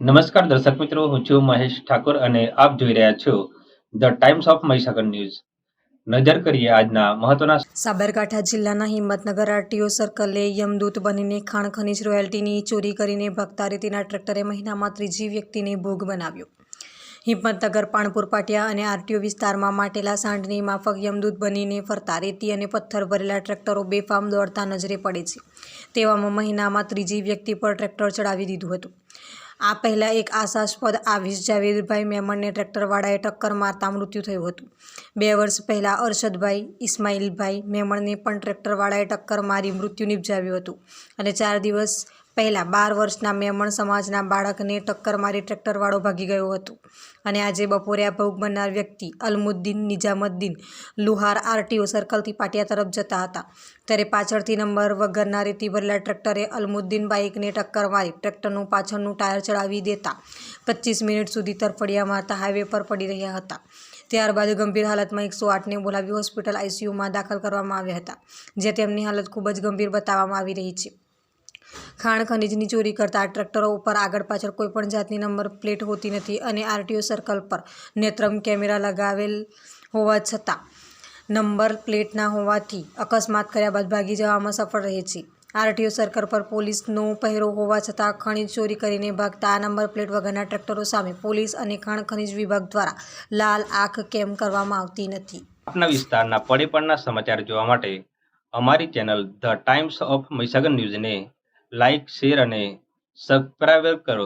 નમસ્કાર દર્શક મિત્રો, હું છું મહેશ ઠાકોર અને આપ જોઈ રહ્યા છો the Times of Mahisagar news. નજર કરીએ આજના મહત્વના. સાબરકાંઠા જિલ્લાના હિંમતનગર આરટીઓ સર્કલે યમદૂત બનીને ખાણ ખનીજ રોયલ્ટીની ચોરી કરીને ભગતા રેતીના ટ્રેક્ટરે મહિનામાં ત્રીજી વ્યક્તિને ભોગ બનાવ્યો. હિંમતનગર પાણપુર પાટિયા અને આરટીઓ વિસ્તારમાં માટેલા સાંઢની માફક યમદૂત બનીને ફરતા રેતી અને પથ્થર ભરેલા ટ્રેક્ટરો બેફામ દોડતા નજરે પડે છે. તેવામાં મહિનામાં ત્રીજી વ્યક્તિ પર ટ્રેક્ટર ચડાવી દીધું હતું. આ પહેલા એક આશાસ્પદ આવીશ જાવેદભાઈ મેમણને ટ્રેક્ટરવાળાએ ટક્કર મારતા મૃત્યુ થયું હતું. 2 વર્ષ પહેલા અરશદભાઈ ઇસ્માઇલભાઈ મેમણને પણ ટ્રેક્ટરવાળાએ ટક્કર મારી મૃત્યુ નિપજાવ્યું હતું અને 4 દિવસ પહેલા 12 વર્ષના મેમણ સમાજના બાળકને ટક્કર મારી ટ્રેક્ટરવાળો ભાગી ગયો હતો અને આજે બપોરે આ ભોગ બનનાર વ્યક્તિ અલમુદ્દીન નિજામુદ્દીન લુહાર આરટીઓ સર્કલથી પાટિયા તરફ જતા હતા. ત્યારે પાછળથી નંબર વગરના રેતી ભરેલા ટ્રેક્ટરે અલમુદ્દીન બાઇકને ટક્કર મારી ટ્રેક્ટરનું પાછળનું ટાયર ચડાવી દેતા 25 મિનિટ સુધી તરફડિયા મારતા હાઈવે પર પડી રહ્યા હતા. ત્યારબાદ ગંભીર હાલતમાં 108ને બોલાવી હોસ્પિટલ આઈસીયુમાં દાખલ કરવામાં આવ્યા હતા, જ્યાં તેમની હાલત ખૂબ જ ગંભીર બતાવવામાં આવી રહી છે. ખાણ ખનીજની ચોરી કરતા આ ટ્રેક્ટરો ઉપર આગળ પાછળ કોઈપણ જાતની નંબર પ્લેટ હોતી નથી અને આરટીઓ સર્કલ પર નેત્રમ કેમેરા લગાવેલ હોવા છતાં નંબર પ્લેટ ના હોવાથી અકસ્માત કર્યા બાદ ભાગી જવામાં સફળ રહે છે. આરટીઓ સર્કલ પર પોલીસનો પહેરો હોવા છતાં ખનીજ ચોરી કરીને ભાગતા આ નંબર પ્લેટ વગરના ટ્રેક્ટરો સામે પોલીસ અને ખાણ ખનીજ વિભાગ દ્વારા લાલ આંખ કેમ કરવામાં આવતી નથી. આપના વિસ્તારના પડે સમાચાર જોવા માટે અમારી channel the Times of Mahisagar ન્યૂઝને લાઇક, શેર અને સબસ્ક્રાઇબ કરો.